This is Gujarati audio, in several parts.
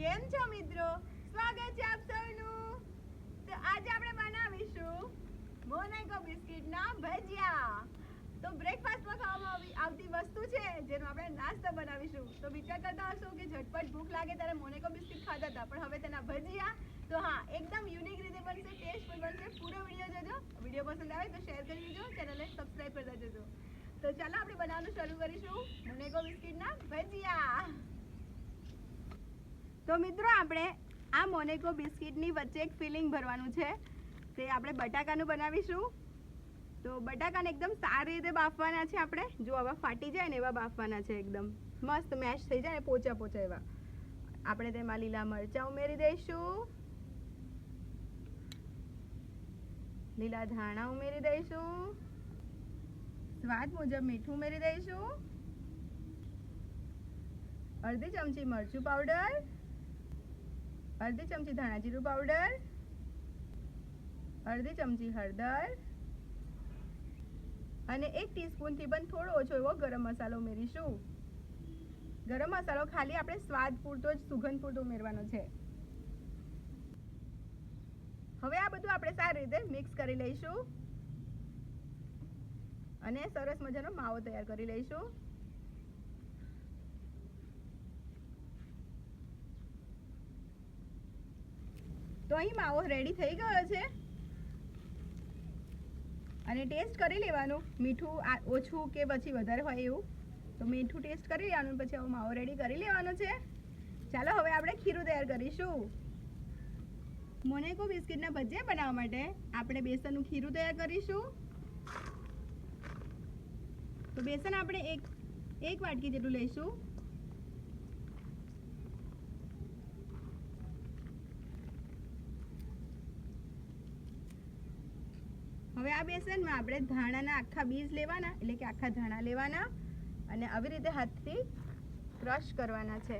કેમ છો મિત્રો? સ્વાગત છે આપ સૌનું. તો આજે આપણે બનાવીશું મોનેકો બિસ્કિટના ભજીયા. તો બ્રેકફાસ્ટમાં ખાવામાં આવતી વસ્તુ છે જેનો આપણે નાસ્તો બનાવીશું. તો વિચાર કરતા હશો કે ઝટપટ ભૂખ લાગે ત્યારે મોનેકો બિસ્કિટ ખાતા હતા, પણ હવે તેના ભજીયા. તો હા, એકદમ યુનિક રીતે બનશે, ટેસ્ટફુલ બનશે. પૂરો વિડીયો જોજો. વિડીયો પસંદ આવે તો શેર કરી દેજો, ચેનલને સબસ્ક્રાઇબ કરતા જજો. તો ચાલો આપણે બનાવવાનું શરૂ કરીશું મોનેકો બિસ્કિટના ભજીયા. તો મિત્રો, આપણે આ મોનેકો બિસ્કિટની વચ્ચે એક ફિલિંગ ભરવાનું છે. તે આપણે બટાકાનું બનાવીશું. તો બટાકાને એકદમ સારી રીતે બાફવાના છે આપણે. જો આવા ફાટી જાય ને એવા બાફવાના છે, એકદમ મસ્ત મેશ થઈ જાય ને પોચા પોચા એવા. આપણે તેમાં લીલા મરચાં ઉમેરી દઈશું, લીલા ધાણા ઉમેરી દઈશું, સ્વાદ મુજબ મીઠું ઉમેરી દઈશું, અડધી ચમચી મરચું પાવડર, અડધી ચમચી ધાણા જીરું પાવડર, અડધી ચમચી હળદર અને 1 ટીસ્પૂનથી પણ થોડો ઓછો એવો ગરમ મસાલો ઉમેરીશું. ગરમ મસાલો ખાલી આપણે સ્વાદ પૂરતો જ, સુગંધ પૂરતો ઉમેરવાનો છે. હવે આ બધું આપણે સારી રીતે મિક્સ કરી લઈશું અને સરસ મજાનો માવો તૈયાર કરી લઈશું. તો અહીં માવો રેડી થઈ ગયો છે અને ટેસ્ટ કરી લેવાનું, મીઠું ઓછું કે પછી વધારે હોય એવું. તો મીઠું ટેસ્ટ કરી લેવાનું, પછી આવો માવો રેડી કરી લેવાનો છે. ચાલો હવે આપણે ખીરું તૈયાર કરીશું. મોનેકો બિસ્કિટના ભજીયા બનાવવા માટે આપણે બેસનનું ખીરું તૈયાર કરીશું. તો બેસન આપણે એક વાટકી જેટલું લઈશું. હવે આ બેસનમાં આપણે ધાણાના આખા બીજ લેવાના, એટલે કે આખા ધાણા લેવાના અને આવી રીતે હાથથી ક્રશ કરવાના છે.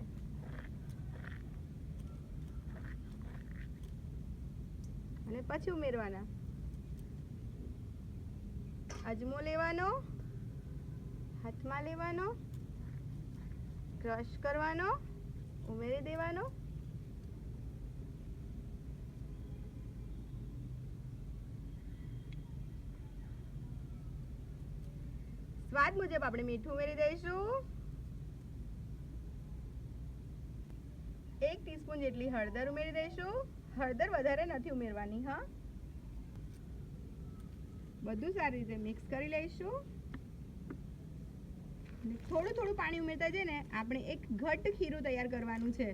અને પછી ઉમેરવાના. અજમો લેવાનો, હાથમાં લેવાનો, ક્રશ કરવાનો, ઉમેરી દેવાનો. સ્વાદ મુજબ આપણે મીઠું ઉમેરી દઈશું. 1 ટીસ્પૂન જેટલી હળદર ઉમેરી દઈશું. હળદર વધારે નથી ઉમેરવાની, હા. બધું સારી રીતે મિક્સ કરી લઈશું. થોડું થોડું પાણી ઉમેરતા જઈને આપણે એક ઘટ્ટ ખીરું તૈયાર કરવાનું છે.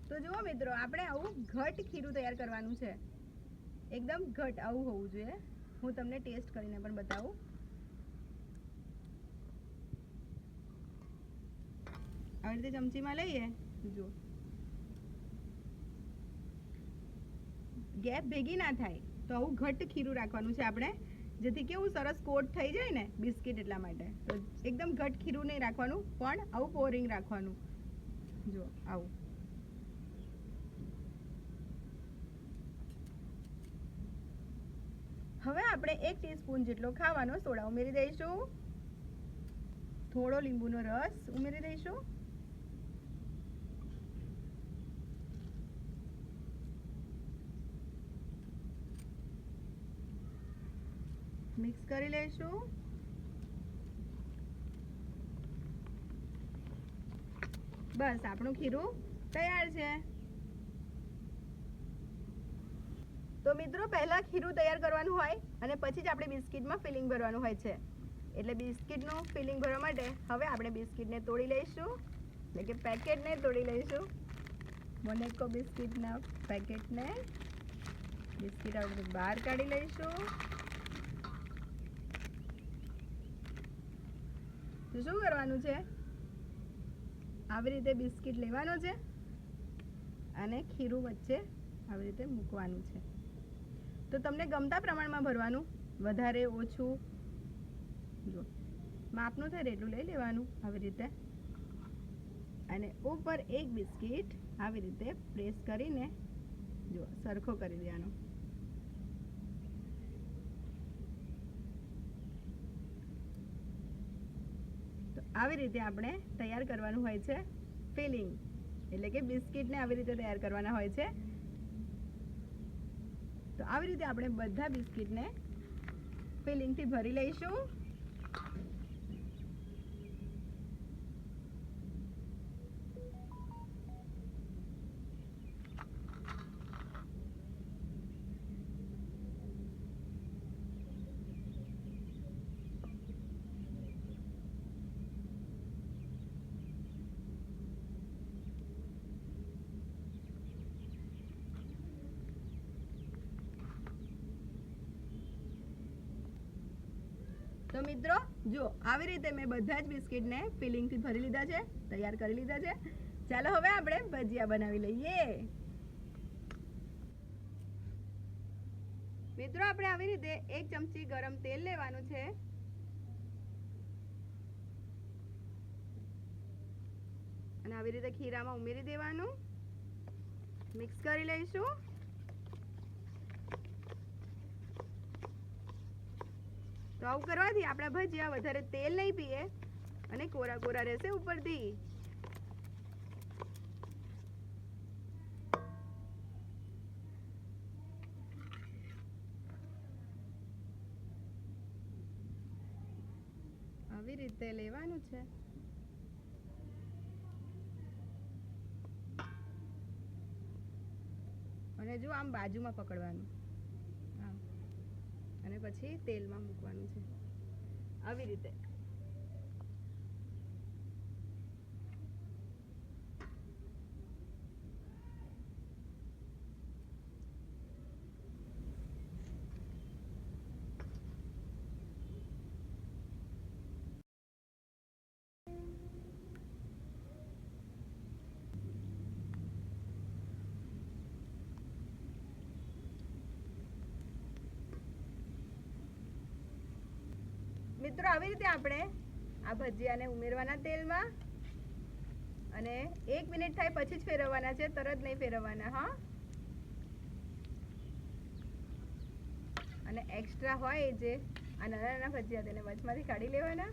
તો જુઓ મિત્રો, આપણે આવું ઘટ ખીરું તૈયાર કરવાનું છે. એકદમ ઘટ આવું હોવું જોઈએ. હું તમને ટેસ્ટ કરીને પણ બતાવું. આવી રીતે ચમચીમાં લઈએ, જુઓ ગેપ ભેગી ના થાય. તો આવું ઘટ ખીરું રાખવાનું છે આપણે, જેથી કેવું સરસ કોટ થઈ જાય ને બિસ્કિટ, એટલા માટે. તો એકદમ ઘટ ખીરું નહીં રાખવાનું, પણ આવું પોરિંગ રાખવાનું. જુઓ આવું. હવે આપણે 1 ટીસ્પૂન જેટલો ખાવાનો સોડા ઉમેરી દઈશું. થોડો લીંબુનો રસ ઉમેરી દઈશું. મિક્સ કરી લઈશું. બસ, આપણું ખીરું તૈયાર છે. તો મિત્રો, પહેલા ખીરું તૈયાર કરવાનું હોય અને પછી જ આપણે બિસ્કિટમાં ફિલિંગ ભરવાનું હોય છે. એટલે બિસ્કિટનું ફિલિંગ ભરવા માટે હવે આપણે બિસ્કિટને તોડી લઈશું, એટલે કે પેકેટને તોડી લઈશું. મોનેકો બિસ્કિટના પેકેટને બિસ્કિટ આપણે બહાર કાઢી લઈશું. તો શું કરવાનું છે, આવી રીતે બિસ્કિટ લેવાનું છે અને ખીરું વચ્ચે આવી રીતે મૂકવાનું છે. તો તમને ગમતા પ્રમાણમાં ભરવાનું, વધારે ઓછું, જો માપનું થાય એટલું લઈ લેવાનું આવી રીતે. અને ઉપર એક બિસ્કિટ આવી રીતે પ્રેસ કરીને જો સરખો કરી દેવાનો. તો આવી રીતે આપણે તૈયાર કરવાનું હોય છે ફિલિંગ, એટલે કે બિસ્કિટને આવી રીતે તૈયાર કરવાના હોય છે. તો આવી રીતે આપણે બધા બિસ્કિટને ફિલિંગથી ભરી લઈશું. તો મિત્રો જો આવી રીતે મેં બધા જ બિસ્કિટને ફિલિંગથી ભરી લીધા છે, તૈયાર કરી લીધા છે. ચાલો હવે આપણે ભજીયા બનાવી લઈએ. મિત્રો આપણે આવી રીતે 1 ચમચી ગરમ તેલ લેવાનું છે અને આવી રીતે ખીરામાં ઉમેરી દેવાનું. મિક્સ કરી લઈશું. તો આવું કરવાથી આપણા ભજીયા વધારે તેલ નહીં પીએ અને કોરા કોરા રહેશે ઉપરથી. આવી રીતે લેવાનું છે. અને જો આમ બાજુમાં પકડવાનું અને પછી તેલમાં મૂકવાનું છે આવી રીતે. મિત્રો આવી રીતે આપણે આ ભજીયાને ઉમેરવાના તેલમાં અને 1 મિનિટ થાય પછી જ ફેરવવાના છે, તરત નહીં ફેરવવાના. હા, અને એક્સ્ટ્રા હોય જે આ નાના નાના ભજીયા તેને વચમાંથી કાઢી લેવાના.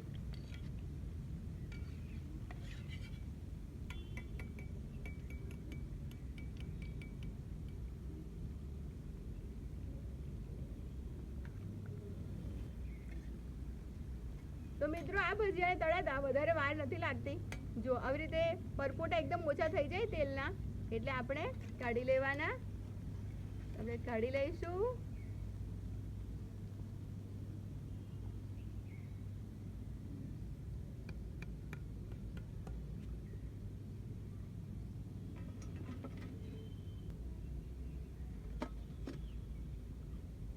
તો મિત્રો આ ભજીયાને તળાતા વધારે વાર નથી લાગતી. જો આવી રીતે પરપોટા એકદમ ઓછા થઈ જાય તેલના એટલે આપણે કાઢી લેવાના. આપણે કાઢી લઈશું.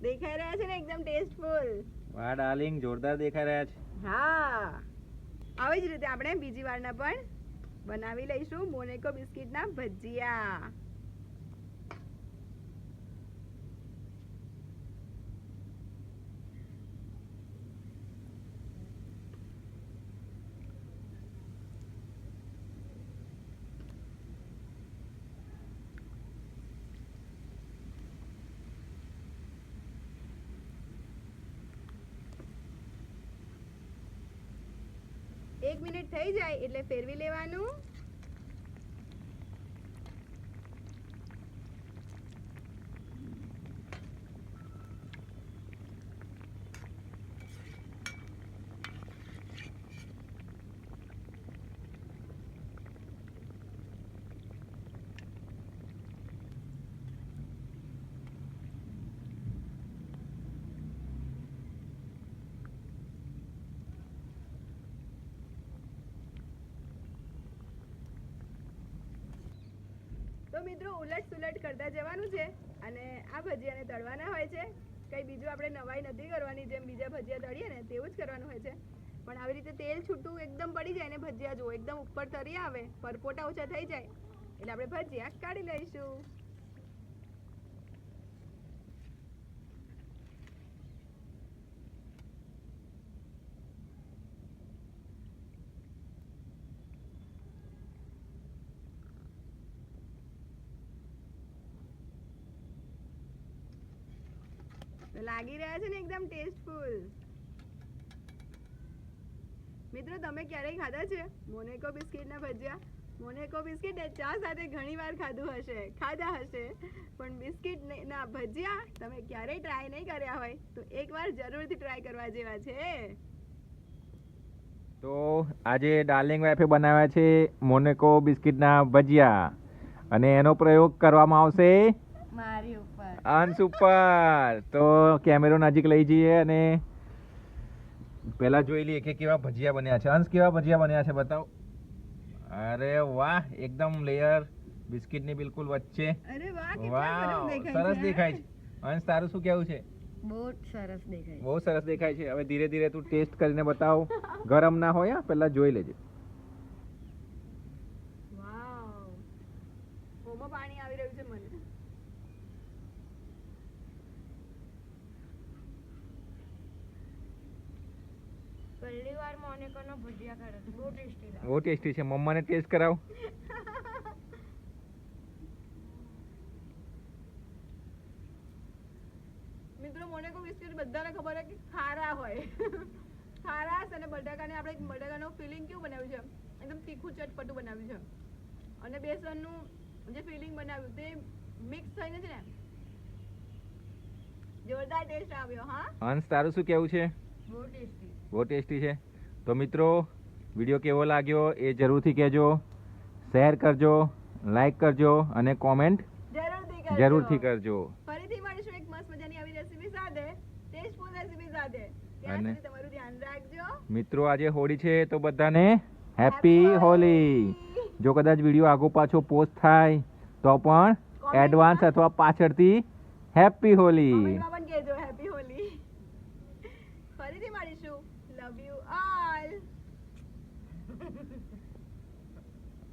દેખાઈ રહ્યા છે ને એકદમ ટેસ્ટફુલ. વાહ ડાર્લિંગ, જોરદાર દેખાઈ રહ્યા છે. હા, આવી જ રીતે આપણે બીજી વારના પણ બનાવી લઈશું મોનેકો બિસ્કિટના ભજીયા. એક મિનિટ થઈ જાય એટલે ફેરવી લેવાનું. તો મિત્રો ઉલટ સુલટ કરતા જવાનું છે અને આ ભજીયાને તળવાના હોય છે. કંઈ બીજું આપણે નવાઈ નથી કરવાની, જેમ બીજા ભજીયા તળીએ ને તેવું જ કરવાનું હોય છે. પણ આવી રીતે તેલ છૂટું એકદમ પડી જાય ને ભજીયા જો એકદમ ઉપર તરી આવે, પરપોટા ઓછા થઈ જાય એટલે આપણે ભજીયા કાઢી લઈશું. તો લાગી રહ્યા છે ને એકદમ ટેસ્ટફુલ. મિત્રો તમે ક્યારેય ખાધા છે મોનેકો બિસ્કિટના ભજીયા? મોનેકો બિસ્કિટ એ ચા સાથે ઘણીવાર ખાધા હશે પણ બિસ્કિટ ના ભજીયા તમે ક્યારેય ટ્રાય નહીં કર્યા હોય તો એકવાર જરૂરથી ટ્રાય કરવા જેવા છે. તો આજે ડાર્લિંગ વાઈફે બનાવ્યા છે મોનેકો બિસ્કિટના ભજીયા અને એનો પ્રયોગ કરવામાં આવશે મારી ઉપર, અંશ ઉપર. તો કેમેરો નજીક લઈ જઈએ અને પહેલા જોઈ લઈએ કે કેવા ભજીયા બન્યા છે. અંશ કેવા ભજીયા બન્યા છે બતાવો. અરે વાહ, એકદમ લેયર બિસ્કિટની બિલકુલ વચ્ચે. અરે વાહ, વાહ, કેટલા સરસ દેખાય છે. અંશ તારું શું કેવું છે? બહુ સરસ દેખાય. બહુ સરસ દેખાય છે. હવે ધીરે ધીરે તું ટેસ્ટ કરીને બતાવ. ગરમ ના હોય, પહેલા જોઈ લેજે. વાવ, મોંમાં પાણી આવી રહ્યું છે મને. પહેલી વાર મોનેકોનો ભજીયા ખાધો છે, બહુ ટેસ્ટી લાગે. બહુ ટેસ્ટી છે. મમ્માને ટેસ્ટ કરાવ. મિત્રો મોનેકો બિસ્કિટ બધાને ખબર છે કે ખારા હોય. ખારાશ અને બટાકાને આપણે બટાકાનો ફિલિંગ કેવું બનાવ્યું છે, એકદમ તીખું ચટપટું બનાવ્યું છે અને બેસનનું જે ફિલિંગ બનાવ્યું તે મિક્સ થઈને છે ને જોરદાર ટેસ્ટ આવ્યો. હા અંશ તારું શું કેવું છે? બહુ ટેસ્ટી. બહુ ટેસ્ટી છે. તો મિત્રો વિડીયો કેવો લાગ્યો એ જરૂરથી કહેજો, શેર કરજો, લાઈક કરજો અને કોમેન્ટ જરૂરથી કરજો. ફરીથી મળીશું એક મસ્ત મજાની આવી રેસીપી સાથે, ટેસ્ટફુલ રેસીપી સાથે. ત્યાં અને સુધી તમારું ધ્યાન રાખજો. મિત્રો આજે હોળી છે તો બધાને હેપી હોલી. જો કદાચ વિડીયો આગો પાછો પોસ્ટ થાય તો પણ એડવાન્સ અથવા પાછળથી હેપી હોલી. કોમેન્ટમાં પણ કહેજો હેપી હોલી. ફરીથી મળીશું. Love you all.